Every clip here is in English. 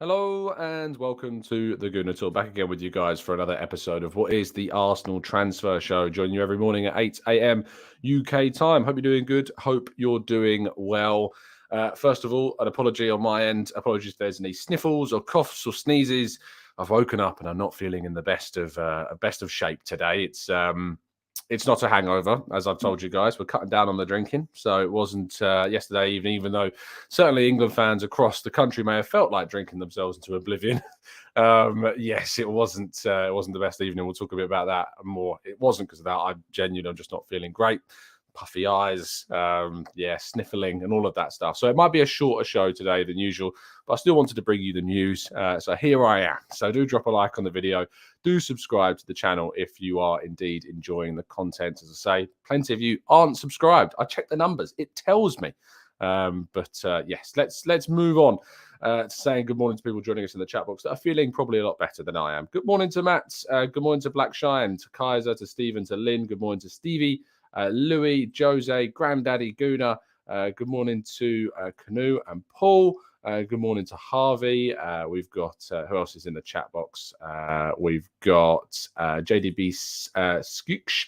Hello and welcome to the Gooner Talk. Back again with you guys for another episode of what is the Arsenal Transfer Show. Joining you every morning at 8 a.m. UK time. Hope you're doing good. Hope you're doing well. First of all, an apology on my end. Apologies if there's any sniffles or coughs or sneezes. I've woken up and I'm not feeling in the best of shape today. It's not a hangover, as I've told you guys. We're cutting down on the drinking. So it wasn't yesterday evening, even though certainly England fans across the country may have felt like drinking themselves into oblivion. Yes, it wasn't the best evening. We'll talk a bit about that more. It wasn't because of that. I'm just not feeling great. Puffy eyes, sniffling and all of that stuff. So it might be a shorter show today than usual, but I still wanted to bring you the news. So here I am. So do drop a like on the video. Do subscribe to the channel if you are indeed enjoying the content. As I say, plenty of you aren't subscribed. I check the numbers. It tells me. Yes, let's move on to saying good morning to people joining us in the chat box that are feeling probably a lot better than I am. Good morning to Matt. Good morning to Black Shine, to Kaiser, to Stephen, to Lynn. Good morning to Stevie. Louis, Jose, Granddaddy, Gooner. Good morning to Canoe and Paul. Good morning to Harvey. We've got, who else is in the chat box? We've got JDB Skooch.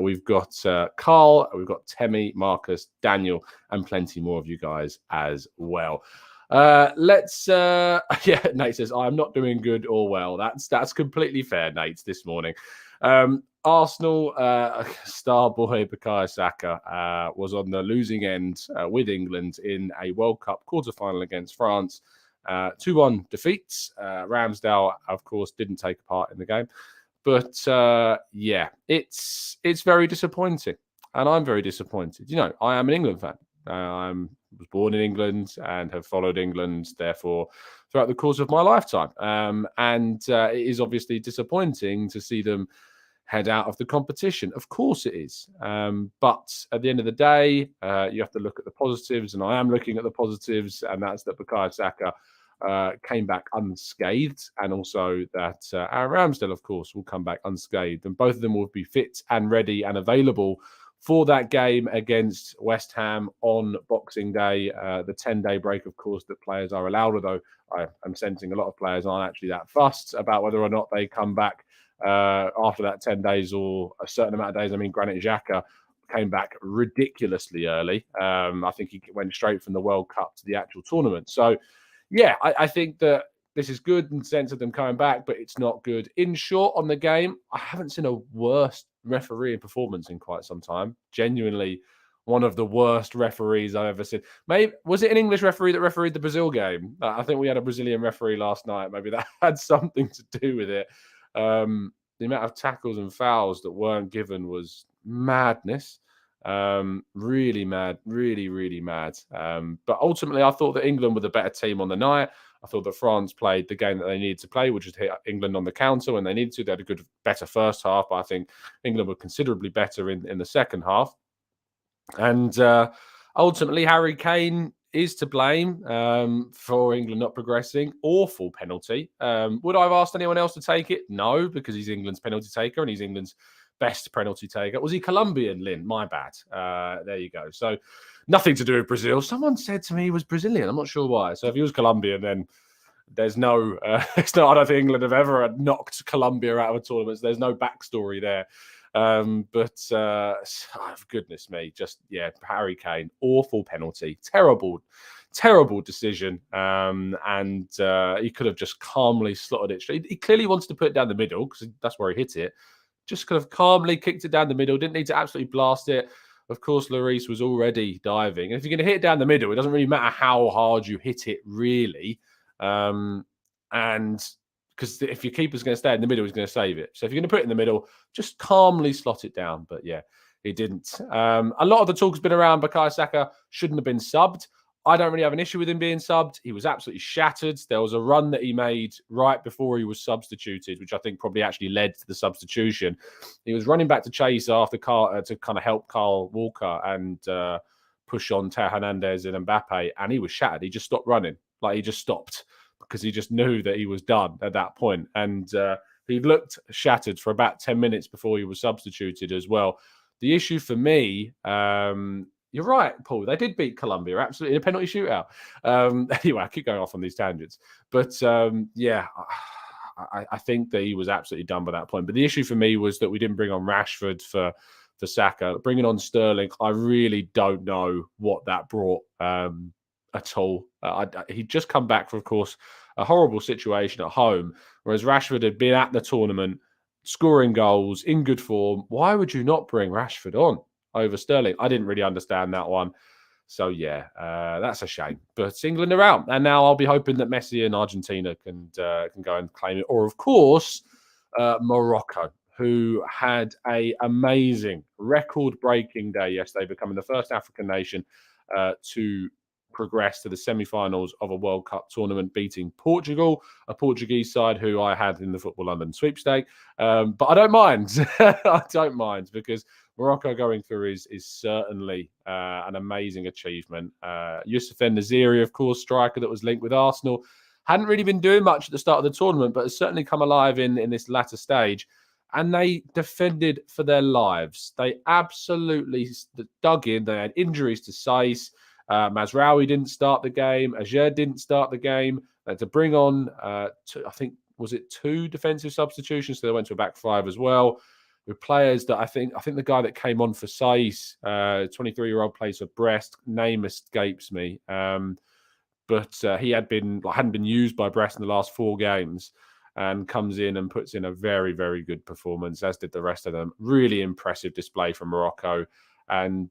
We've got Carl. We've got Temi, Marcus, Daniel, and plenty more of you guys as well. Nate says, I'm not doing good or well. That's completely fair, Nate, this morning. Arsenal star boy Bukayo Saka was on the losing end with England in a World Cup quarter-final against France. 2-1 defeats. Ramsdale, of course, didn't take part in the game. But, it's very disappointing. And I'm very disappointed. You know, I am an England fan. I was born in England and have followed England, therefore, throughout the course of my lifetime. It is obviously disappointing to see them head out of the competition. Of course it is. But at the end of the day, you have to look at the positives, and I am looking at the positives, and that's that Bukayo Saka came back unscathed, and also that Aaron Ramsdale, of course, will come back unscathed, and both of them will be fit and ready and available for that game against West Ham on Boxing Day. The 10-day break, of course, that players are allowed, although I'm sensing a lot of players aren't actually that fussed about whether or not they come back after that 10 days or a certain amount of days. I mean, Granit Xhaka came back ridiculously early. I think he went straight from the World Cup to the actual tournament. So, yeah, I think that this is good in the sense of them coming back, but it's not good. In short, on the game, I haven't seen a worse refereeing performance in quite some time. Genuinely one of the worst referees I've ever seen. Maybe was it an English referee that refereed the Brazil game? I think we had a Brazilian referee last night. Maybe that had something to do with it. The amount of tackles and fouls that weren't given was madness. Really mad, really, really mad. But ultimately, I thought that England were the better team on the night. I thought that France played the game that they needed to play, which was hit England on the counter when they needed to. They had a better first half, but I think England were considerably better in the second half. And ultimately, Harry Kane is to blame for England not progressing. Awful penalty. Would I have asked anyone else to take it? No, because he's England's penalty taker and he's England's best penalty taker. Was he Colombian, Lynn? My bad. There you go. So nothing to do with Brazil. Someone said to me he was Brazilian. I'm not sure why. So if he was Colombian, then there's no, I don't think England have ever knocked Colombia out of a tournament. So there's no backstory there. Goodness me, Harry Kane, awful penalty, terrible decision. He could have just calmly slotted it straight. He clearly wanted to put it down the middle because that's where he hit it. Just could have calmly kicked it down the middle. Didn't need to absolutely blast it. Of course, Lloris was already diving. And if you're going to hit it down the middle, it doesn't really matter how hard you hit it, really. Because if your keeper's going to stay in the middle, he's going to save it. So if you're going to put it in the middle, just calmly slot it down. But yeah, he didn't. A lot of the talk has been around Bukayo Saka shouldn't have been subbed. I don't really have an issue with him being subbed. He was absolutely shattered. There was a run that he made right before he was substituted, which I think probably actually led to the substitution. He was running back to chase after Carl to kind of help Carl Walker and push on Teo Hernandez and Mbappe, and he was shattered. He just stopped running. Like, he just stopped because he just knew that he was done at that point. And he looked shattered for about 10 minutes before he was substituted as well. The issue for me You're right, Paul. They did beat Colombia, absolutely, in a penalty shootout. Anyway, I keep going off on these tangents. But yeah, I think that he was absolutely done by that point. But the issue for me was that we didn't bring on Rashford for Saka. Bringing on Sterling, I really don't know what that brought at all. He'd just come back from, of course, a horrible situation at home, whereas Rashford had been at the tournament, scoring goals, in good form. Why would you not bring Rashford on over Sterling? I didn't really understand that one. So, yeah, that's a shame. But England are out. And now I'll be hoping that Messi and Argentina can go and claim it. Or, of course, Morocco, who had an amazing record-breaking day yesterday, becoming the first African nation to progress to the semi-finals of a World Cup tournament, beating Portugal, a Portuguese side who I had in the Football London sweepstake. But I don't mind. I don't mind, because Morocco going through is certainly an amazing achievement. Youssef En-Nesyri, of course, striker that was linked with Arsenal, hadn't really been doing much at the start of the tournament, but has certainly come alive in this latter stage. And they defended for their lives. They absolutely dug in. They had injuries to Saiss. Mazraoui didn't start the game. Ajer didn't start the game. They had to bring on, I think, was it 2 defensive substitutions? So they went to a back 5 as well, with players that I think the guy that came on for Saiss, 23-year-old, plays for Brest. Name escapes me. But he hadn't been used by Brest in the last 4 games, and comes in and puts in a very, very good performance, as did the rest of them. Really impressive display from Morocco. And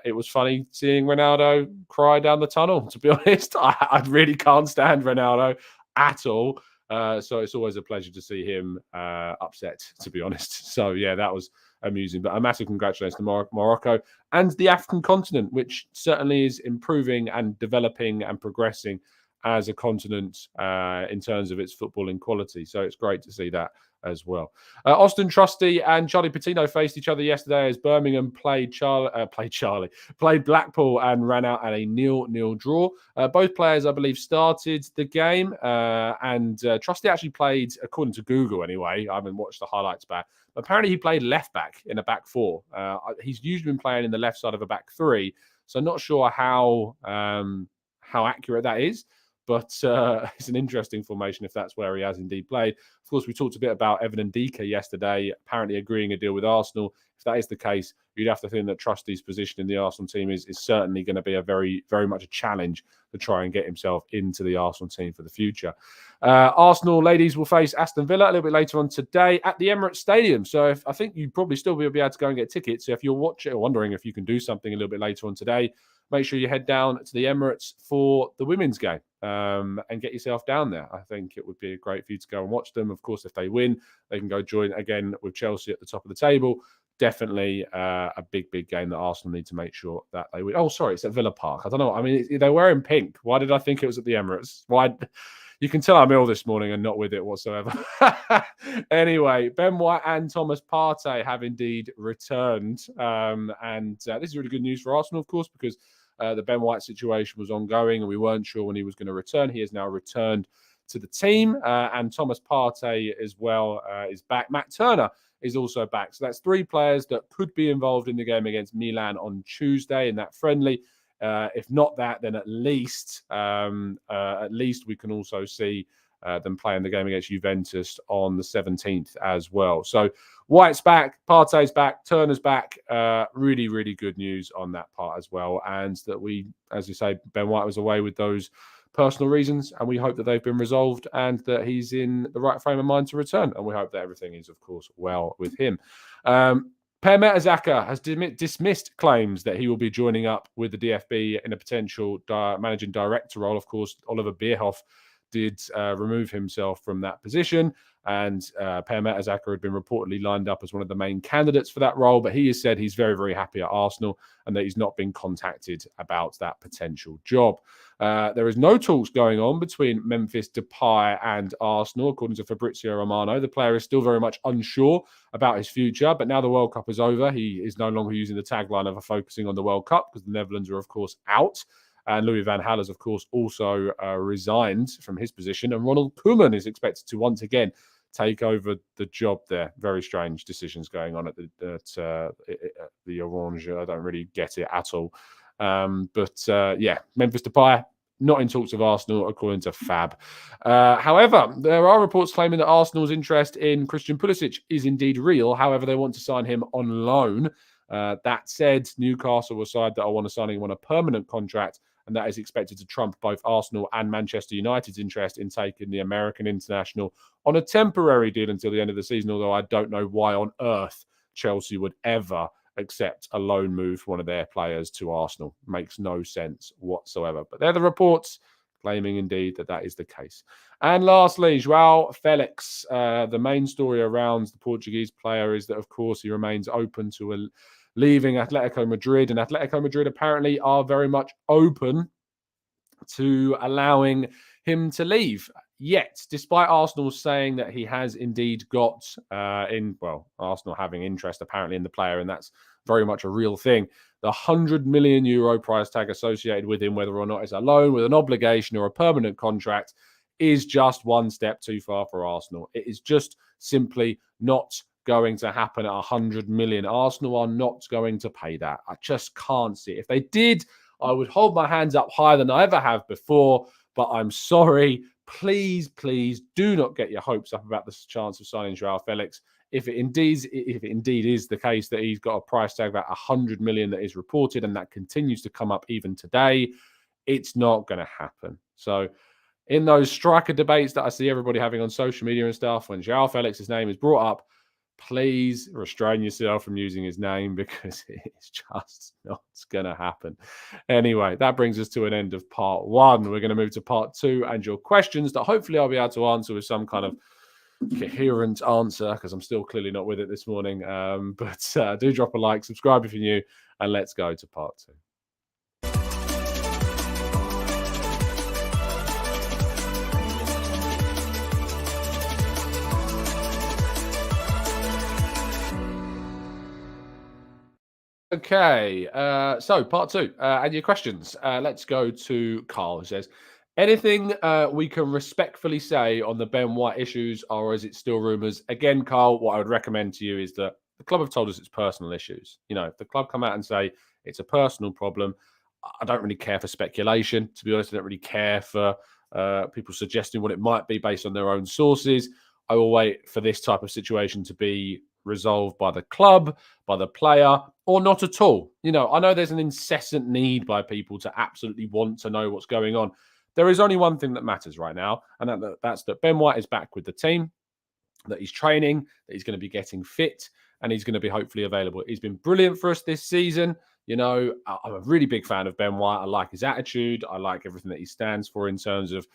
it was funny seeing Ronaldo cry down the tunnel, to be honest. I really can't stand Ronaldo at all. So it's always a pleasure to see him upset, to be honest. So, yeah, that was amusing. But a massive congratulations to Morocco and the African continent, which certainly is improving and developing and progressing as a continent in terms of its footballing quality. So it's great to see that as well. Auston, Trusty and Charlie Patino faced each other yesterday as Birmingham played Blackpool and ran out at a 0-0 draw. Both players, I believe, started the game, and Trusty actually played, according to Google anyway, I haven't watched the highlights back, but apparently he played left back in a back 4. He's usually been playing in the left side of a back 3, so not sure how accurate that is. But it's an interesting formation if that's where he has indeed played. Of course, we talked a bit about Evan Ndika yesterday, apparently agreeing a deal with Arsenal. If that is the case, you'd have to think that Trusty's position in the Arsenal team is certainly going to be a very, very much a challenge to try and get himself into the Arsenal team for the future. Arsenal ladies will face Aston Villa a little bit later on today at the Emirates Stadium. So I think you'd probably still be able to go and get tickets. So if you're watching or wondering if you can do something a little bit later on today, make sure you head down to the Emirates for the women's game and get yourself down there. I think it would be great for you to go and watch them. Of course, if they win, they can go join again with Chelsea at the top of the table. Definitely a big, big game that Arsenal need to make sure that they win. Oh, sorry, it's at Villa Park. I don't know. I mean, they're wearing pink. Why did I think it was at the Emirates? Why? You can tell I'm ill this morning and not with it whatsoever. Anyway, Ben White and Thomas Partey have indeed returned. And this is really good news for Arsenal, of course, because the Ben White situation was ongoing and we weren't sure when he was going to return. He has now returned to the team. And Thomas Partey as well is back. Matt Turner is also back. So that's 3 players that could be involved in the game against Milan on Tuesday in that friendly. If not that, then at least we can also see them playing the game against Juventus on the 17th as well. So White's back, Partey's back, Turner's back. Really, really good news on that part as well. And that we, as you say, Ben White was away with those personal reasons, and we hope that they've been resolved and that he's in the right frame of mind to return. And we hope that everything is, of course, well with him. Per Mertesacker has dismissed claims that he will be joining up with the DFB in a potential managing director role. Of course, Oliver Bierhoff did remove himself from that position, and Per Mertesacker had been reportedly lined up as one of the main candidates for that role, but he has said he's very, very happy at Arsenal and that he's not been contacted about that potential job. There is no talks going on between Memphis Depay and Arsenal, according to Fabrizio Romano. The player is still very much unsure about his future, but now the World Cup is over, he is no longer using the tagline of focusing on the World Cup because the Netherlands are, of course, out. And Louis van Gaal has, of course, also resigned from his position. And Ronald Koeman is expected to once again take over the job there. Very strange decisions going on at the Orange. I don't really get it at all. Yeah, Memphis Depay, not in talks of Arsenal, according to Fab. However, there are reports claiming that Arsenal's interest in Christian Pulisic is indeed real. However, they want to sign him on loan. That said, Newcastle will side that I want to sign him on a permanent contract, and that is expected to trump both Arsenal and Manchester United's interest in taking the American international on a temporary deal until the end of the season, although I don't know why on earth Chelsea would ever accept a loan move for one of their players to Arsenal. Makes no sense whatsoever. But they're the reports claiming indeed that that is the case. And lastly, Joao Felix. The main story around the Portuguese player is that, of course, he remains open to leaving Atletico Madrid. And Atletico Madrid apparently are very much open to allowing him to leave. Yet, despite Arsenal saying that he has indeed got Arsenal having interest apparently in the player, and that's very much a real thing, the €100 million price tag associated with him, whether or not it's a loan with an obligation or a permanent contract, is just one step too far for Arsenal. It is just simply not going to happen at 100 million. Arsenal are not going to pay that. I just can't see it. If they did, I would hold my hands up higher than I ever have before, but I'm sorry. Please, please do not get your hopes up about the chance of signing Joao Felix. If it indeed is the case that he's got a price tag about 100 million that is reported, and that continues to come up even today, it's not going to happen. So in those striker debates that I see everybody having on social media and stuff, when Joao Felix's name is brought up, please restrain yourself from using his name, because it's just not going to happen. Anyway, that brings us to an end of part one. We're going to move to part two and your questions that hopefully I'll be able to answer with some kind of coherent answer, because I'm still clearly not with it this morning. But do drop a like, subscribe if you're new, and let's go to part two. Okay, so part two, and your questions. Let's go to Carl, who says, anything we can respectfully say on the Ben White issues, or is it still rumours? Again, Carl, what I would recommend to you is that the club have told us it's personal issues. You know, if the club come out and say it's a personal problem, I don't really care for speculation. To be honest, I don't really care for people suggesting what it might be based on their own sources. I will wait for this type of situation to be resolved by the club, by the player, or not at all. You know, I know there's an incessant need by people to absolutely want to know what's going on. There is only one thing that matters right now, and that's that Ben White is back with the team, that he's training, that he's going to be getting fit, and he's going to be hopefully available. He's been brilliant for us this season. You know, I'm a really big fan of Ben White. I like his attitude. I like everything that he stands for in terms of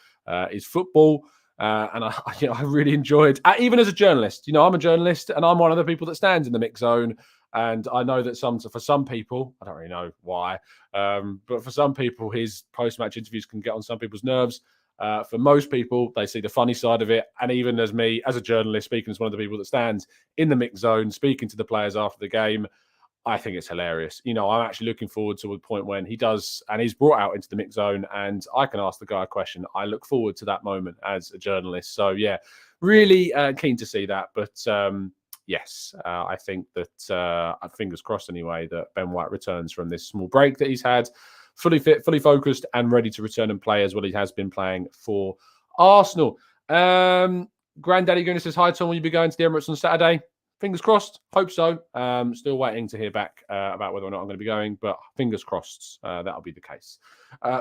his football. And I really enjoyed, even as a journalist, you know, I'm a journalist and I'm one of the people that stands in the mix zone. And I know that for some people, I don't really know why, but for some people, his post-match interviews can get on some people's nerves. For most people, they see the funny side of it. And even as me, as a journalist, speaking as one of the people that stands in the mix zone, speaking to the players after the game, I think it's hilarious. You know, I'm actually looking forward to a point when he does, and he's brought out into the mix zone, and I can ask the guy a question. I look forward to that moment as a journalist. So, yeah, really keen to see that. But yes, I think that, fingers crossed anyway, that Ben White returns from this small break that he's had, fully fit, fully focused, and ready to return and play as well. He has been playing for Arsenal. Granddaddy Gooner says, hi, Tom, will you be going to the Emirates on Saturday? Fingers crossed. Hope so. Still waiting to hear back about whether or not I'm going to be going, but fingers crossed that'll be the case.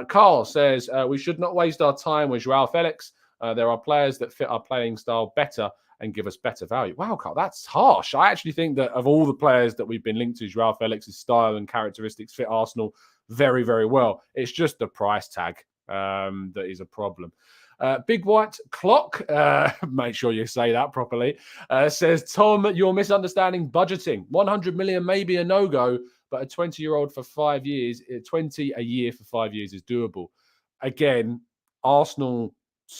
Carl says, we should not waste our time with Joao Felix. There are players that fit our playing style better and give us better value. Wow, Carl, that's harsh. I actually think that of all the players that we've been linked to, Joao Felix's style and characteristics fit Arsenal very, very well. It's just the price tag that is a problem. Big White Clock, make sure you say that properly, says, Tom, you're misunderstanding budgeting. 100 million may be a no-go, but a 20-year-old for 5 years, 20 a year for 5 years is doable. Again, Arsenal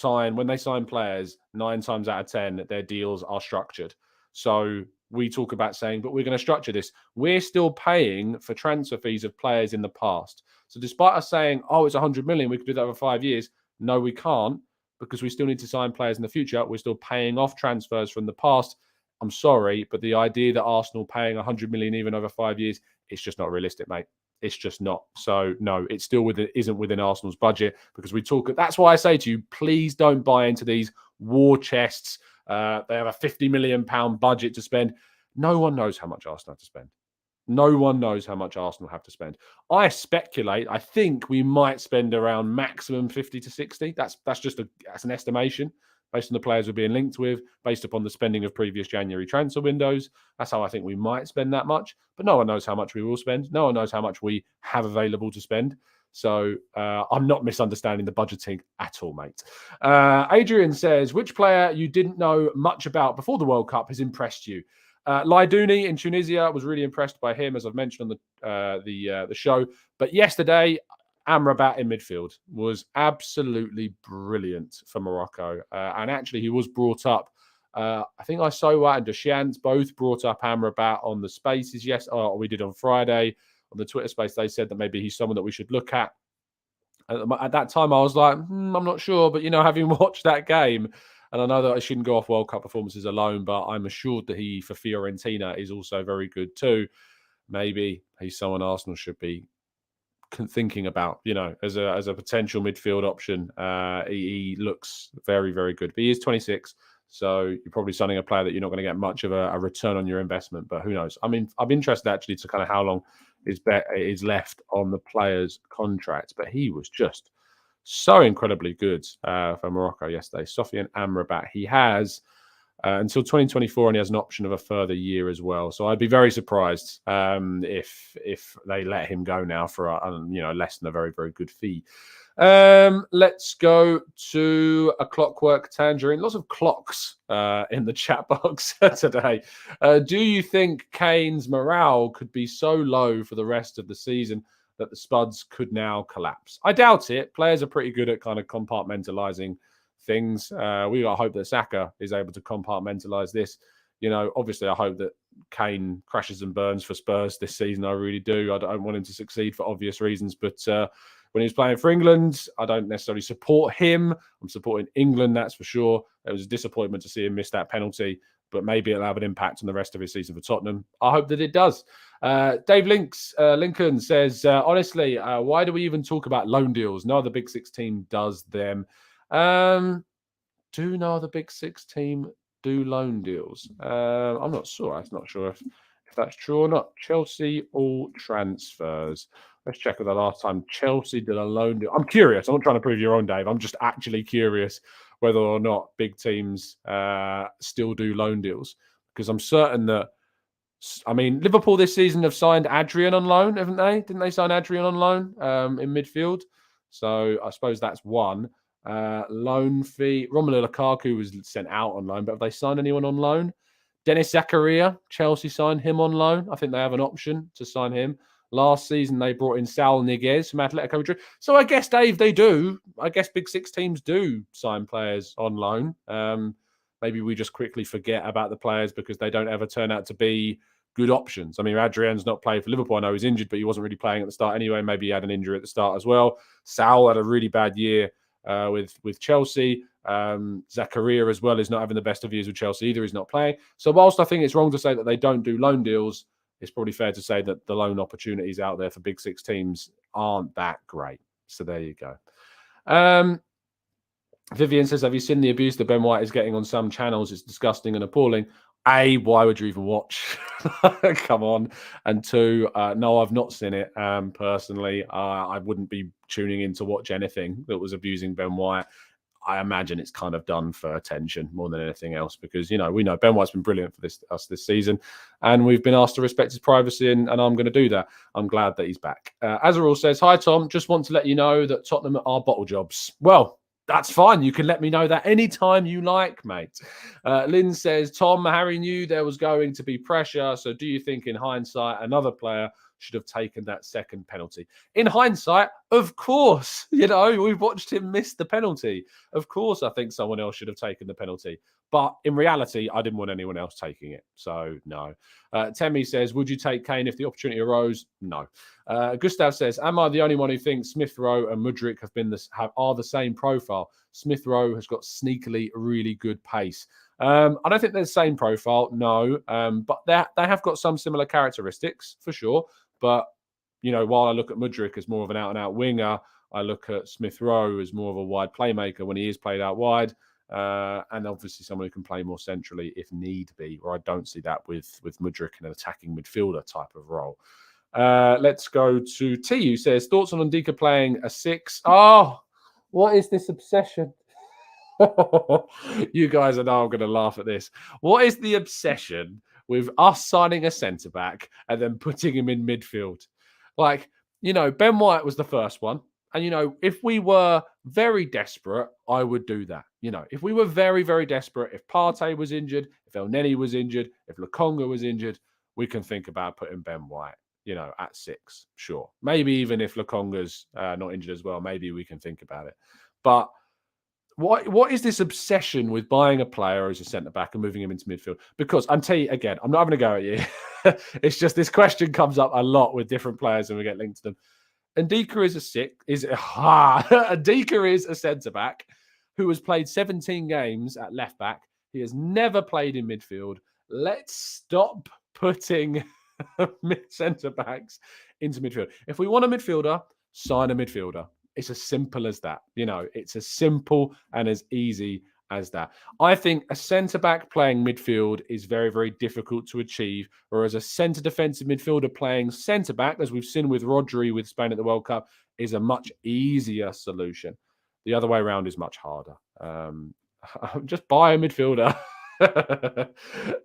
when they sign players, 9 times out of 10, their deals are structured. So we talk about saying, but we're going to structure this. We're still paying for transfer fees of players in the past. So despite us saying, oh, it's 100 million, we could do that for 5 years. No, we can't, because we still need to sign players in the future. We're still paying off transfers from the past. I'm sorry, but the idea that Arsenal paying 100 million even over 5 years, it's just not realistic, mate. It's just not. So no, it's still isn't within Arsenal's budget, because we talk. That's why I say to you, please don't buy into these war chests. They have a £50 million budget to spend. No one knows how much Arsenal have to spend. No one knows how much Arsenal have to spend. I speculate. I think we might spend around maximum 50 to 60. That's an estimation based on the players we're being linked with, based upon the spending of previous January transfer windows. That's how I think we might spend that much. But no one knows how much we will spend. No one knows how much we have available to spend. So I'm not misunderstanding the budgeting at all, mate. Adrian says, which player you didn't know much about before the World Cup has impressed you? Laidouni in Tunisia, was really impressed by him, as I've mentioned on the show. But yesterday, Amrabat in midfield was absolutely brilliant for Morocco. And actually, he was brought up. I think Isoa and Deschamps both brought up Amrabat on the spaces. Yes, we did on Friday on the Twitter space. They said that maybe he's someone that we should look at. At that time, I was like, I'm not sure. But, having watched that game, and I know that I shouldn't go off World Cup performances alone, but I'm assured that he, for Fiorentina, is also very good too. Maybe he's someone Arsenal should be thinking about, as a potential midfield option. He looks very, very good. But he is 26, so you're probably signing a player that you're not going to get much of a return on your investment. But who knows? I mean, I'm interested actually to kind of how long is left on the player's contract. But he was just so incredibly good for Morocco yesterday. Sofiane Amrabat. He has until 2024, and he has an option of a further year as well. So I'd be very surprised if they let him go now for less than a very, very good fee. Let's go to a clockwork tangerine. Lots of clocks in the chat box today. Do you think Kane's morale could be so low for the rest of the season that the Spuds could now collapse? I doubt it. Players are pretty good at kind of compartmentalizing things. We got to hope that Saka is able to compartmentalize this. Obviously, I hope that Kane crashes and burns for Spurs this season. I really do. I don't want him to succeed for obvious reasons, but when he was playing for England, I don't necessarily support him. I'm supporting England, that's for sure. It was a disappointment to see him miss that penalty, but maybe it'll have an impact on the rest of his season for Tottenham. I hope that it does. Dave Lincoln says, honestly, why do we even talk about loan deals? No other Big Six team does them. Do no other Big Six team do loan deals? I'm not sure. I'm not sure if that's true or not. Chelsea all transfers. Let's check the last time Chelsea did a loan deal. I'm curious. I'm not trying to prove you're on, Dave. I'm just actually curious whether or not big teams still do loan deals, because I'm certain that, Liverpool this season have signed Adrian on loan, haven't they? Didn't they sign Adrian on loan in midfield? So I suppose that's one. Loan fee. Romelu Lukaku was sent out on loan, but have they signed anyone on loan? Dennis Zakaria, Chelsea signed him on loan. I think they have an option to sign him. Last season, they brought in Saul Niguez from Atletico Madrid. So I guess, Dave, they do. I guess Big Six teams do sign players on loan. Maybe we just quickly forget about the players because they don't ever turn out to be good options. Adrian's not played for Liverpool. I know he's injured, but he wasn't really playing at the start anyway. Maybe he had an injury at the start as well. Saul had a really bad year with Chelsea. Zakaria as well is not having the best of years with Chelsea either. He's not playing. So whilst I think it's wrong to say that they don't do loan deals, it's probably fair to say that the loan opportunities out there for Big Six teams aren't that great. So there you go. Vivian says, have you seen the abuse that Ben White is getting on some channels? It's disgusting and appalling. A, why would you even watch? Come on. And two, no, I've not seen it personally. I wouldn't be tuning in to watch anything that was abusing Ben White. I imagine it's kind of done for attention more than anything else, because, we know Ben White's been brilliant for us this season, and we've been asked to respect his privacy, and I'm going to do that. I'm glad that he's back. Azarul says, hi, Tom. Just want to let you know that Tottenham are bottle jobs. Well, that's fine. You can let me know that anytime you like, mate. Lynn says, Tom, Harry knew there was going to be pressure. So do you think in hindsight, another player should have taken that second penalty? In hindsight, of course. We've watched him miss the penalty. Of course, I think someone else should have taken the penalty. But in reality, I didn't want anyone else taking it. So, no. Temi says, would you take Kane if the opportunity arose? No. Gustav says, am I the only one who thinks Smith Rowe and Mudryk are the same profile? Smith Rowe has got sneakily really good pace. I don't think they're the same profile, no. But they have got some similar characteristics, for sure. But, while I look at Mudryk as more of an out-and-out winger, I look at Smith Rowe as more of a wide playmaker when he is played out wide. And obviously someone who can play more centrally if need be, or I don't see that with Mudryk in an attacking midfielder type of role. Let's go to T, who says, thoughts on Ndika playing a 6? Oh, what is this obsession? You guys are now going to laugh at this. What is the obsession with us signing a centre-back and then putting him in midfield? Like, Ben White was the first one. And, if we were very desperate, I would do that. If we were very, very desperate, if Partey was injured, if El Neni was injured, if Lokonga was injured, we can think about putting Ben White, at 6. Sure. Maybe even if Lokonga's not injured as well, maybe we can think about it. But what is this obsession with buying a player as a centre-back and moving him into midfield? Because I'm telling you, again, I'm not having a go at you. It's just this question comes up a lot with different players and we get linked to them. Ndika is a centre-back who has played 17 games at left-back. He has never played in midfield. Let's stop putting centre-backs into midfield. If we want a midfielder, sign a midfielder. It's as simple as that. It's as simple and as easy as that. I think a centre-back playing midfield is very, very difficult to achieve, whereas a centre defensive midfielder playing centre-back, as we've seen with Rodri with Spain at the World Cup, is a much easier solution. The other way around is much harder. Just buy a midfielder.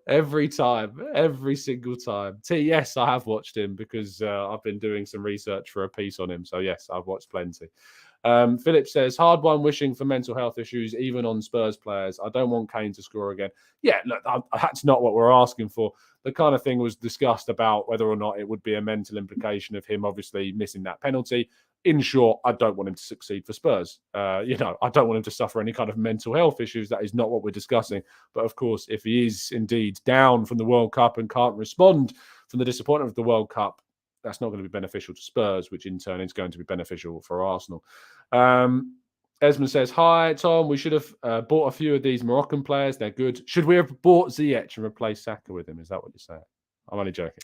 Every time, every single time. Yes, I have watched him because I've been doing some research for a piece on him. So yes, I've watched plenty. Philip says, hard one wishing for mental health issues, even on Spurs players. I don't want Kane to score again. Yeah, look, that's not what we're asking for. The kind of thing was discussed about whether or not it would be a mental implication of him obviously missing that penalty. In short, I don't want him to succeed for Spurs. I don't want him to suffer any kind of mental health issues. That is not what we're discussing. But of course, if he is indeed down from the World Cup and can't respond from the disappointment of the World Cup, that's not going to be beneficial to Spurs, which in turn is going to be beneficial for Arsenal. Esmond says, hi, Tom. We should have bought a few of these Moroccan players. They're good. Should we have bought Ziyech and replaced Saka with him? Is that what you're saying? I'm only joking.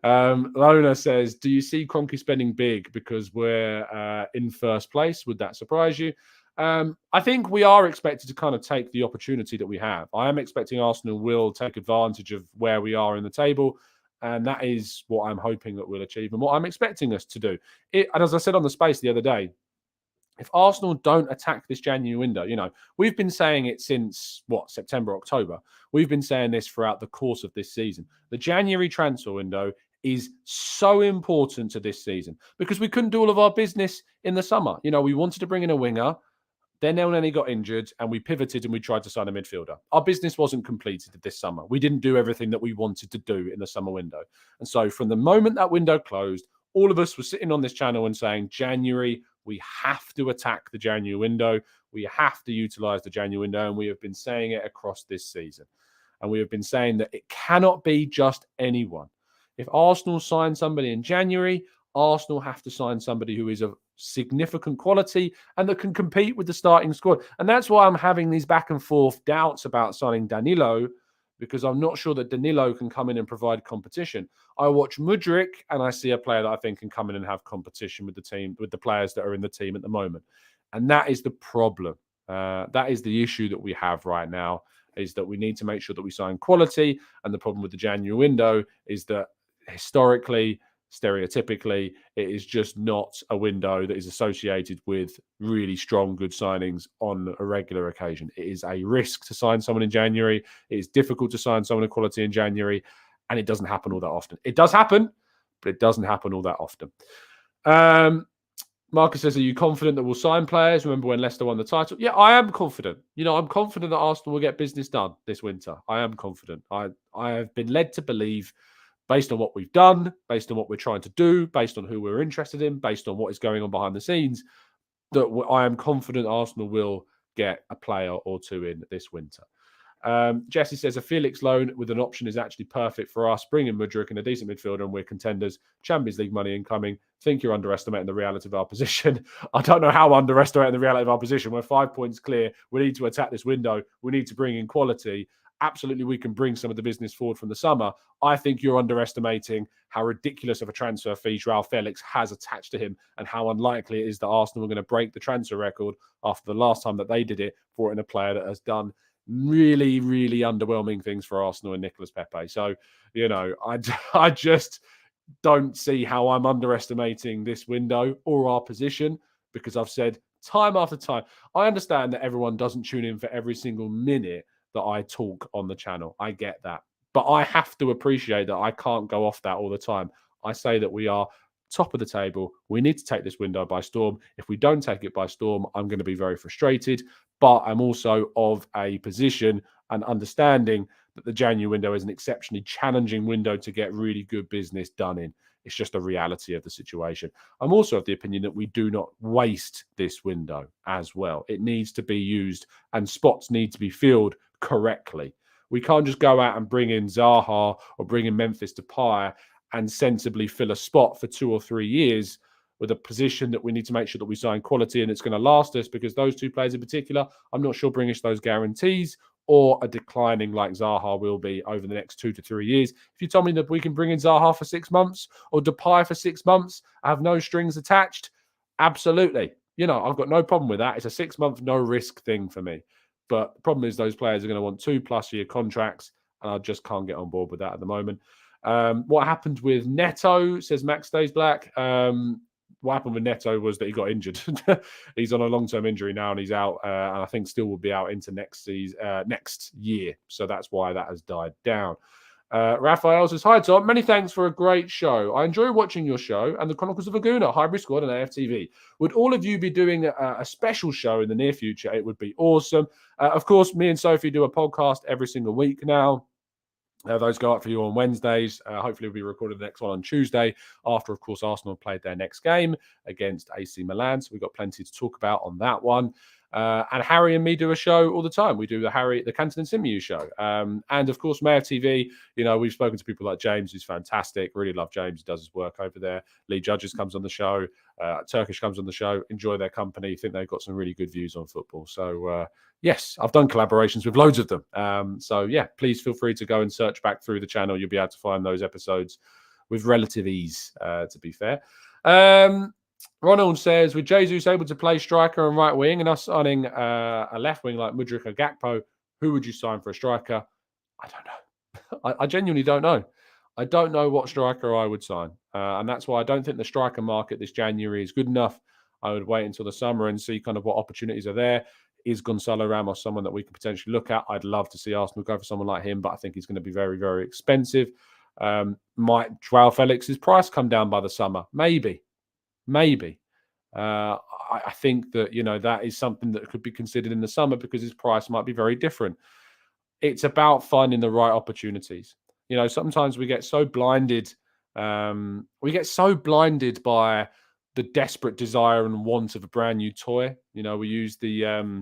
Lona says, do you see Kroenke spending big because we're in first place? Would that surprise you? I think we are expected to kind of take the opportunity that we have. I am expecting Arsenal will take advantage of where we are in the table. And that is what I'm hoping that we'll achieve and what I'm expecting us to do. And as I said on the space the other day, if Arsenal don't attack this January window, we've been saying it since, September, October. We've been saying this throughout the course of this season. The January transfer window is so important to this season because we couldn't do all of our business in the summer. We wanted to bring in a winger. Then El Neni got injured and we pivoted and we tried to sign a midfielder. Our business wasn't completed this summer. We didn't do everything that we wanted to do in the summer window. And so from the moment that window closed, all of us were sitting on this channel and saying, January, we have to attack the January window. We have to utilize the January window. And we have been saying it across this season. And we have been saying that it cannot be just anyone. If Arsenal sign somebody in January, Arsenal have to sign somebody who is of significant quality and that can compete with the starting squad. And that's why I'm having these back and forth doubts about signing Danilo, because I'm not sure that Danilo can come in and provide competition. I watch Mudryk and I see a player that I think can come in and have competition with the team, with the players that are in the team at the moment. And that is the problem. That is the issue that we have right now, is that we need to make sure that we sign quality. And the problem with the January window is that historically, stereotypically, it is just not a window that is associated with really strong, good signings on a regular occasion. It is a risk to sign someone in January. It is difficult to sign someone of quality in January, and it doesn't happen all that often. It does happen, but it doesn't happen all that often. Marcus says, are you confident that we'll sign players? Remember when Leicester won the title? Yeah, I am confident. I'm confident that Arsenal will get business done this winter. I am confident. I have been led to believe, based on what we've done, based on what we're trying to do, based on who we're interested in, based on what is going on behind the scenes, that I am confident Arsenal will get a player or two in this winter. Jesse says a Felix loan with an option is actually perfect for us. Bring in Mudryk and a decent midfielder, and we're contenders. Champions League money incoming. Think you're underestimating the reality of our position. I don't know how underestimating the reality of our position. We're 5 points clear. We need to attack this window. We need to bring in quality. Absolutely, we can bring some of the business forward from the summer. I think you're underestimating how ridiculous of a transfer fee Joao Felix has attached to him and how unlikely it is that Arsenal are going to break the transfer record after the last time that they did it, brought in a player that has done really, really underwhelming things for Arsenal and Nicolas Pepe. So, I just don't see how I'm underestimating this window or our position, because I've said time after time, I understand that everyone doesn't tune in for every single minute that I talk on the channel. I get that. But I have to appreciate that I can't go off that all the time. I say that we are top of the table. We need to take this window by storm. If we don't take it by storm, I'm going to be very frustrated. But I'm also of a position and understanding that the January window is an exceptionally challenging window to get really good business done in. It's just a reality of the situation. I'm also of the opinion that we do not waste this window as well. It needs to be used and spots need to be filled correctly. We can't just go out and bring in Zaha or bring in Memphis Depay and sensibly fill a spot for 2 or 3 years with a position that we need to make sure that we sign quality and it's going to last us, because those two players in particular, I'm not sure bring us those guarantees, or a declining like Zaha will be over the next 2 to 3 years. If you told me that we can bring in Zaha for 6 months or Depay for 6 months, I have no strings attached, absolutely. I've got no problem with that. It's a 6-month, no risk thing for me. But the problem is those players are going to want 2+ year contracts, and I just can't get on board with that at the moment. What happened with Neto, says Max Stays Black. What happened with Neto was that he got injured. He's on a long-term injury now, and he's out, and I think still will be out into next year. So that's why that has died down. Raphael says, hi, Tom. Many thanks for a great show. I enjoy watching your show and the Chronicles of a Gooner, Hybrid Squad and AFTV. Would all of you be doing a special show in the near future? It would be awesome. Of course, me and Sophie do a podcast every single week now. Those go up for you on Wednesdays. Hopefully, we'll be recording the next one on Tuesday after, of course, Arsenal played their next game against AC Milan. So we've got plenty to talk about on that one. And Harry and me do a show all the time. We do the Canton and Simeon show. And, of course, Mayor TV, we've spoken to people like James, who's fantastic. Really love James. He does his work over there. Lee Judges comes on the show. Turkish comes on the show. Enjoy their company. Think they've got some really good views on football. So, yes, I've done collaborations with loads of them. So, yeah, please feel free to go and search back through the channel. You'll be able to find those episodes with relative ease, to be fair. Ronald says, with Jesus able to play striker and right wing and us signing a left wing like Mudryk or Gakpo, who would you sign for a striker? I don't know. I genuinely don't know. I don't know what striker I would sign. And that's why I don't think the striker market this January is good enough. I would wait until the summer and see kind of what opportunities are there. Is Gonzalo Ramos someone that we could potentially look at? I'd love to see Arsenal go for someone like him, but I think he's going to be very, very expensive. Might Joao Felix's price come down by the summer? Maybe. I think that, that is something that could be considered in the summer because his price might be very different. It's about finding the right opportunities. Sometimes we get so blinded. We get so blinded by the desperate desire and want of a brand new toy. We use the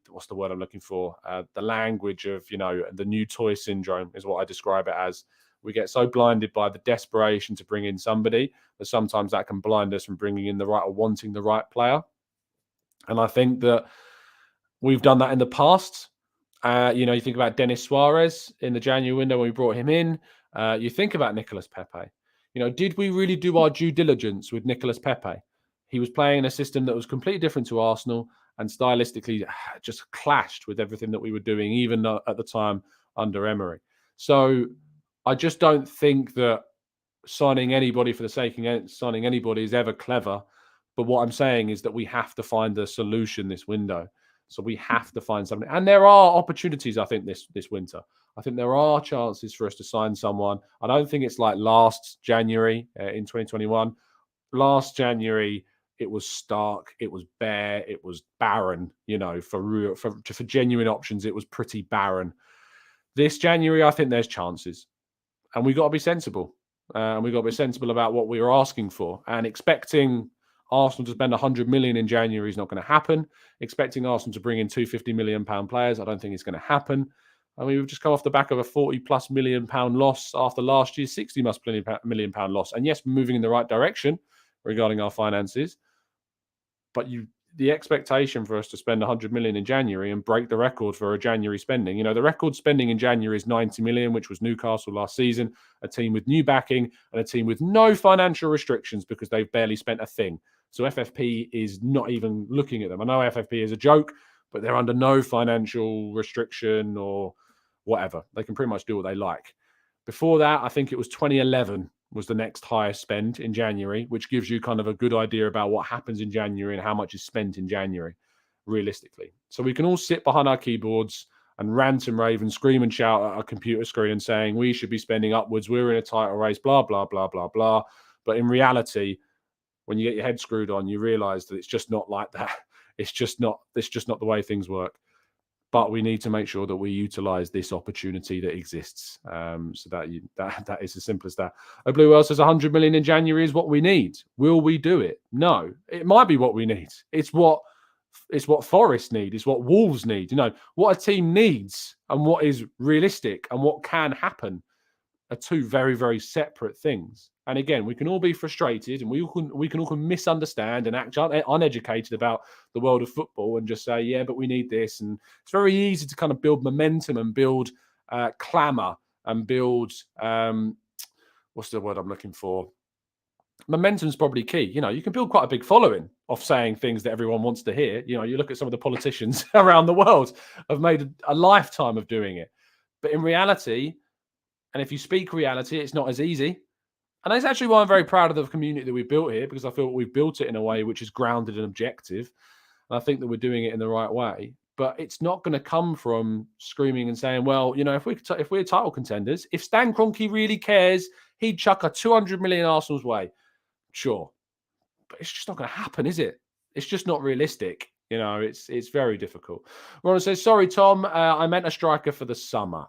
what's the word I'm looking for? The language of, the new toy syndrome is what I describe it as. We get so blinded by the desperation to bring in somebody that sometimes that can blind us from bringing in the right or wanting the right player. And I think that we've done that in the past. You think about Denis Suarez in the January window when we brought him in. You think about Nicolas Pepe. Did we really do our due diligence with Nicolas Pepe? He was playing in a system that was completely different to Arsenal and stylistically just clashed with everything that we were doing, even at the time under Emery. So I just don't think that signing anybody for the sake of signing anybody is ever clever. But what I'm saying is that we have to find a solution this window. So we have to find something. And there are opportunities, I think, this winter. I think there are chances for us to sign someone. I don't think it's like last January in 2021. Last January, it was stark, it was bare, it was barren, for genuine options, it was pretty barren. This January, I think there's chances. And we've got to be sensible. And we've got to be sensible about what we were asking for and expecting. Arsenal to spend 100 million in January is not going to happen. Expecting Arsenal to bring in two £50 million players, I don't think it's going to happen. I mean, we've just come off the back of a 40 plus million pound loss after last year's 60 million pound loss. And yes, moving in the right direction regarding our finances. But the expectation for us to spend 100 million in January and break the record for a January spending. You know, the record spending in January is 90 million, which was Newcastle last season, a team with new backing and a team with no financial restrictions because they've barely spent a thing. So FFP is not even looking at them. I know FFP is a joke, but they're under no financial restriction or whatever. They can pretty much do what they like. Before that, I think it was 2011 was the next highest spend in January, which gives you kind of a good idea about what happens in January and how much is spent in January, realistically. So we can all sit behind our keyboards and rant and rave and scream and shout at our computer screen and saying we should be spending upwards, we're in a title race, blah, blah, blah, blah, blah. But in reality, when you get your head screwed on, you realize that it's just not like that. It's just not the way things work. But we need to make sure that we utilize this opportunity that exists. So that is as simple as that. A Blue Whale says 100 million in January is what we need. Will we do it? No. It might be what we need. It's what Forest need. It's what Wolves need. You know, what a team needs and what is realistic and what can happen are two very, very separate things. And again, we can all be frustrated and we can all misunderstand and act uneducated about the world of football and just say, yeah, but we need this. And it's very easy to kind of build momentum and build clamour and build, what's the word I'm looking for? Momentum's probably key. You know, you can build quite a big following of saying things that everyone wants to hear. You know, you look at some of the politicians around the world have made a lifetime of doing it. But in reality, and if you speak reality, it's not as easy. And that's actually why I'm very proud of the community that we've built here, because I feel we've built it in a way which is grounded and objective. And I think that we're doing it in the right way. But it's not going to come from screaming and saying, well, you know, if we're title contenders, if Stan Kroenke really cares, he'd chuck a 200 million Arsenal's way. Sure. But it's just not going to happen, is it? It's just not realistic. You know, it's very difficult. Ron says, sorry, Tom, I meant a striker for the summer.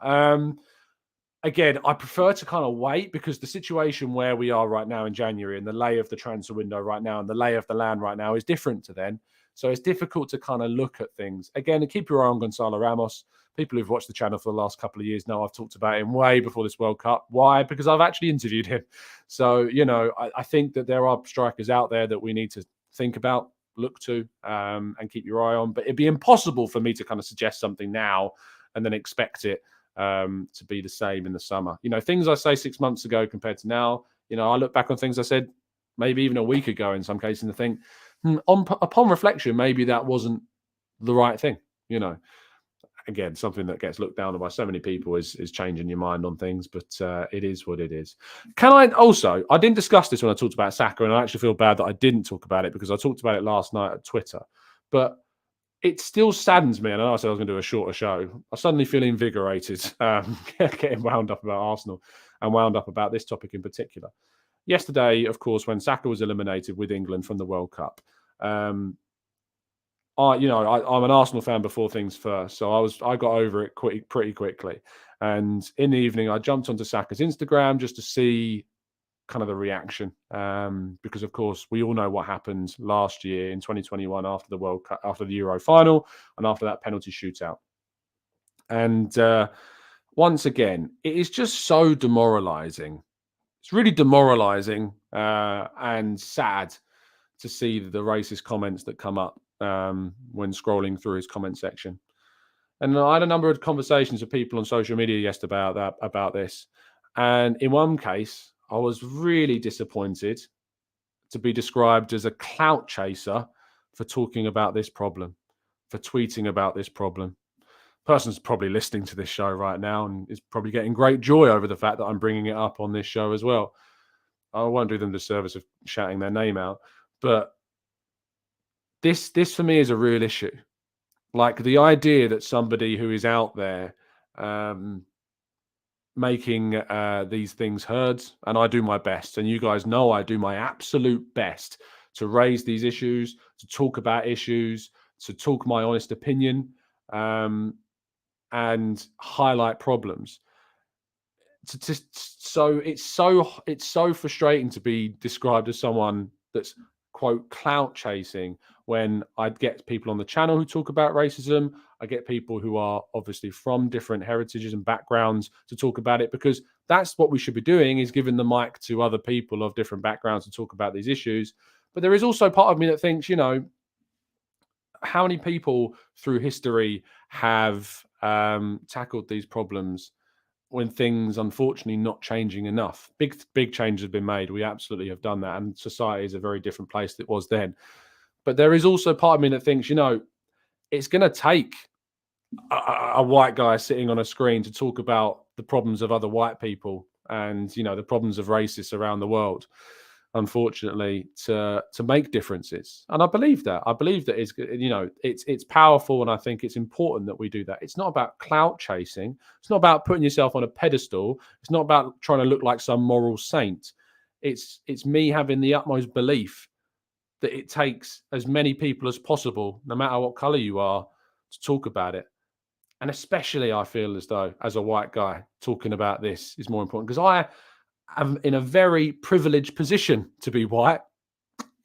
Again, I prefer to kind of wait because the situation where we are right now in January and the lay of the transfer window right now and the lay of the land right now is different to then. So it's difficult to kind of look at things. Again, and keep your eye on Gonzalo Ramos. People who've watched the channel for the last couple of years know I've talked about him way before this World Cup. Why? Because I've actually interviewed him. So, you know, I think that there are strikers out there that we need to think about, look to, and keep your eye on. But it'd be impossible for me to kind of suggest something now and then expect it to be the same in the summer. You know, things I say 6 months ago compared to now, you know, I look back on things I said maybe even a week ago in some cases and think, upon reflection, maybe that wasn't the right thing. You know, again, something that gets looked down on by so many people is changing your mind on things, but it is what it is. I didn't discuss this when I talked about Saka, and I actually feel bad that I didn't talk about it because I talked about it last night at Twitter, but it still saddens me, and I know I said I was going to do a shorter show. I suddenly feel invigorated, getting wound up about Arsenal and wound up about this topic in particular. Yesterday, of course, when Saka was eliminated with England from the World Cup, I'm an Arsenal fan before things first, so I got over it pretty quickly. And in the evening, I jumped onto Saka's Instagram just to see kind of the reaction, because of course we all know what happened last year in 2021 after the World Cup, after the Euro final, and after that penalty shootout. And once again, it is just so demoralizing. It's really demoralizing and sad to see the racist comments that come up when scrolling through his comment section. And I had a number of conversations with people on social media yesterday about this. And in one case, I was really disappointed to be described as a clout chaser for talking about this problem, for tweeting about this problem. Person's probably listening to this show right now and is probably getting great joy over the fact that I'm bringing it up on this show as well. I won't do them the service of shouting their name out, but this for me is a real issue. Like the idea that somebody who is out there making these things heard, and I do my best, and you guys know I do my absolute best to raise these issues, to talk about issues, to talk my honest opinion, and highlight problems. So it's so frustrating to be described as someone that's quote clout chasing when I get people on the channel who talk about racism. I get people who are obviously from different heritages and backgrounds to talk about it, because that's what we should be doing, is giving the mic to other people of different backgrounds to talk about these issues. But there is also part of me that thinks, how many people through history have tackled these problems when things unfortunately not changing enough? Big changes have been made. We absolutely have done that, and society is a very different place than it was then. But there is also part of me that thinks, it's going to take a white guy sitting on a screen to talk about the problems of other white people and the problems of racists around the world, unfortunately, to make differences. And I believe that. It's powerful, and I think it's important that we do that. It's not about clout chasing. It's not about putting yourself on a pedestal. It's not about trying to look like some moral saint. It's me having the utmost belief that it takes as many people as possible, no matter what color you are, to talk about it. And especially, I feel as though, as a white guy, talking about this is more important, because I am in a very privileged position to be white.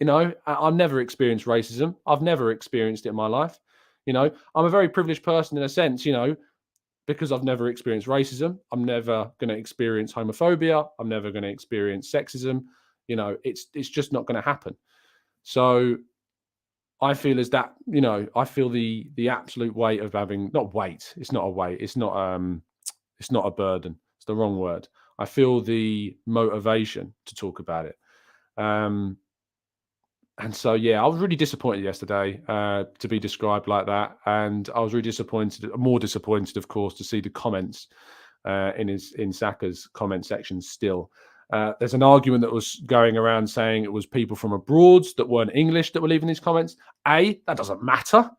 I've never experienced racism. I've never experienced it in my life. I'm a very privileged person in a sense, because I've never experienced racism. I'm never going to experience homophobia. I'm never going to experience sexism. It's just not going to happen. So I feel I feel the absolute weight of having, not weight, it's not a weight, it's not a burden, it's the wrong word. I feel the motivation to talk about it. And so, I was really disappointed yesterday to be described like that. And I was really more disappointed, of course, to see the comments in Saka's comment section still. There's an argument that was going around saying it was people from abroad that weren't English that were leaving these comments. That doesn't matter.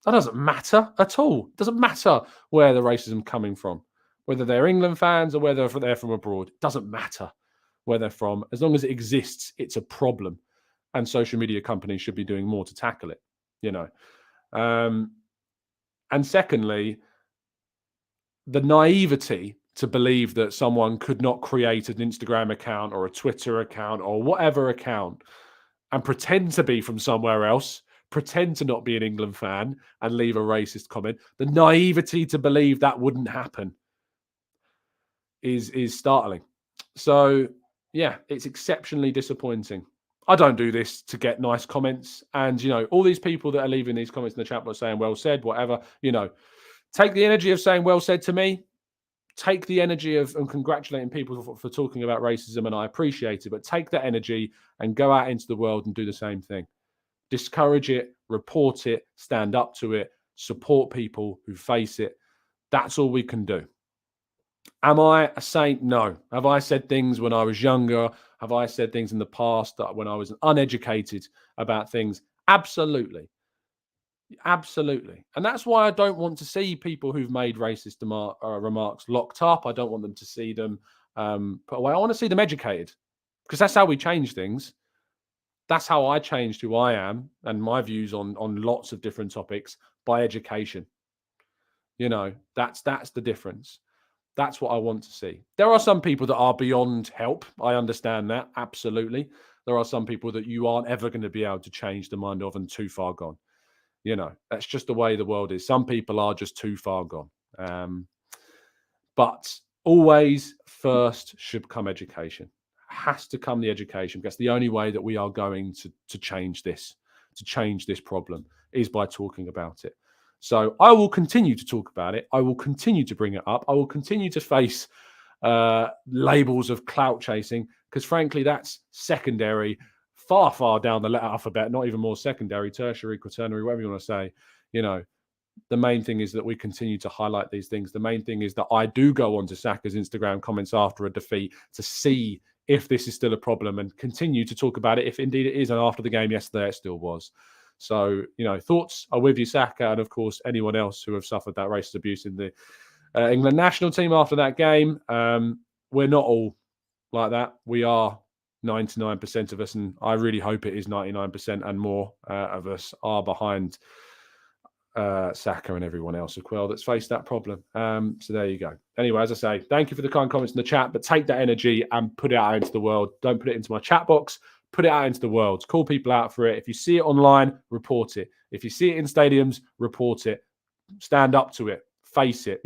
That doesn't matter at all. It doesn't matter where the racism coming from, whether they're England fans or whether they're from abroad. It doesn't matter where they're from. As long as it exists, it's a problem. And social media companies should be doing more to tackle it, And secondly, the naivety to believe that someone could not create an Instagram account or a Twitter account or whatever account and pretend to be from somewhere else, pretend to not be an England fan and leave a racist comment. The naivety to believe that wouldn't happen is startling. So, it's exceptionally disappointing. I don't do this to get nice comments. And, all these people that are leaving these comments in the chat box saying, well said, whatever, take the energy of saying well said to me. Take the energy of congratulating people for talking about racism, and I appreciate it, but take that energy and go out into the world and do the same thing. Discourage it, report it, stand up to it, support people who face it. That's all we can do. Am I a saint? No. Have I said things when I was younger? Have I said things in the past that when I was uneducated about things? Absolutely. Absolutely. And that's why I don't want to see people who've made racist remarks locked up. I don't want them to see them put away. I want to see them educated, because that's how we change things. That's how I changed who I am and my views on lots of different topics, by education. That's the difference. That's what I want to see. There are some people that are beyond help. I understand that. Absolutely. There are some people that you aren't ever going to be able to change the mind of and too far gone. That's just the way the world is. Some people are just too far gone. But always first should come education. Has to come the education, because the only way that we are going to change this problem, is by talking about it. So I will continue to talk about it. I will continue to bring it up. I will continue to face labels of clout chasing, because frankly, that's secondary, far down the letter alphabet, not even more secondary, tertiary, quaternary, whatever you want to say. The main thing is that we continue to highlight these things. The main thing is that I do go onto Saka's Instagram comments after a defeat to see if this is still a problem, and continue to talk about it if indeed it is. And after the game yesterday, it still was. So, thoughts are with you, Saka, and of course, anyone else who have suffered that racist abuse in the England national team after that game. We're not all like that. We are 99% of us, and I really hope it is 99% and more of us are behind Saka and everyone else as well that's faced that problem. So there you go. Anyway, as I say, thank you for the kind comments in the chat, but take that energy and put it out into the world. Don't put it into my chat box. put it out into the world, call people out for it. If you see it online, report it. If you see it in stadiums, report it. Stand up to it, face it.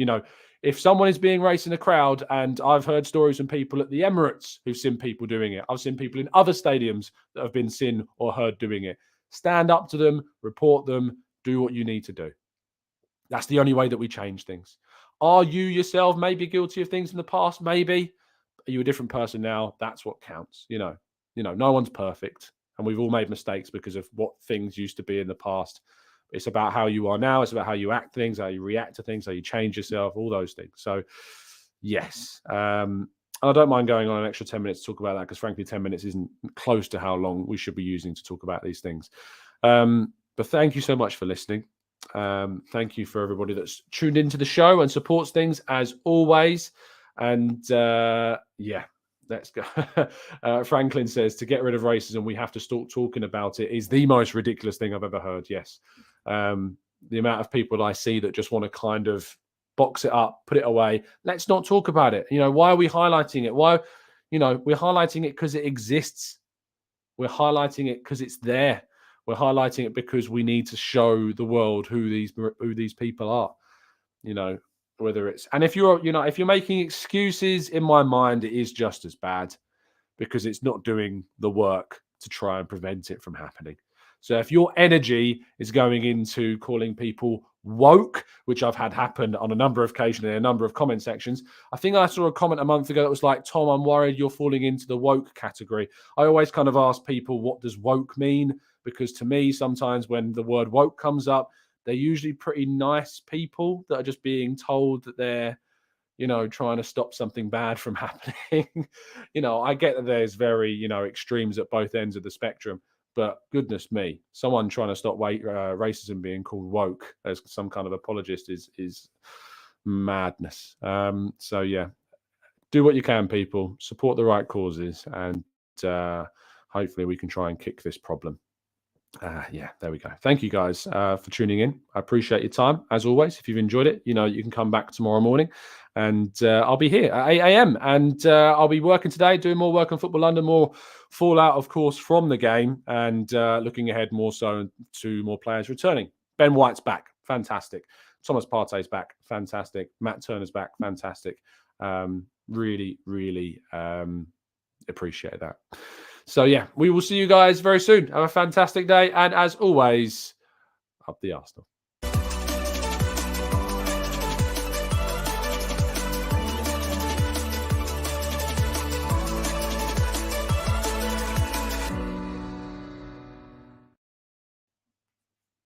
If someone is being racist in a crowd, and I've heard stories from people at the Emirates who've seen people doing it, I've seen people in other stadiums that have been seen or heard doing it. Stand up to them, report them, do what you need to do. That's the only way that we change things. Are you yourself maybe guilty of things in the past? Maybe. Are you a different person now? That's what counts. No one's perfect, and we've all made mistakes because of what things used to be in the past. It's about how you are now. It's about how you act things, how you react to things, how you change yourself, all those things. So, yes. I don't mind going on an extra 10 minutes to talk about that, because frankly, 10 minutes isn't close to how long we should be using to talk about these things. But thank you so much for listening. Thank you for everybody that's tuned into the show and supports things as always. And let's go. Franklin says, to get rid of racism, we have to stop talking about it is the most ridiculous thing I've ever heard. Yes. The amount of people I see that just want to kind of box it up, put it away. Let's not talk about it. Why are we highlighting it? Why, we're highlighting it because it exists. We're highlighting it because it's there. We're highlighting it because we need to show the world who these people are. Whether it's, and if you're making excuses, in my mind, it is just as bad, because it's not doing the work to try and prevent it from happening. So if your energy is going into calling people woke, which I've had happen on a number of occasions in a number of comment sections. I think I saw a comment a month ago that was like, Tom, I'm worried you're falling into the woke category. I always kind of ask people, what does woke mean? Because to me, sometimes when the word woke comes up, they're usually pretty nice people that are just being told that they're, trying to stop something bad from happening. I get that there's very, extremes at both ends of the spectrum. But goodness me, someone trying to stop racism being called woke as some kind of apologist is madness. So yeah, do what you can, people. Support the right causes, and hopefully we can try and kick this problem. Yeah, there we go. Thank you guys for tuning in. I appreciate your time as always. If you've enjoyed it, you can come back tomorrow morning, and I'll be here at 8 a.m. and I'll be working today, doing more work on Football London, more fallout, of course, from the game, and looking ahead more so to more players returning. Ben White's back, fantastic. Thomas Partey's back, fantastic. Matt Turner's back, fantastic. Really, really appreciate that. So, yeah, we will see you guys very soon. Have a fantastic day. And as always, up the Arsenal.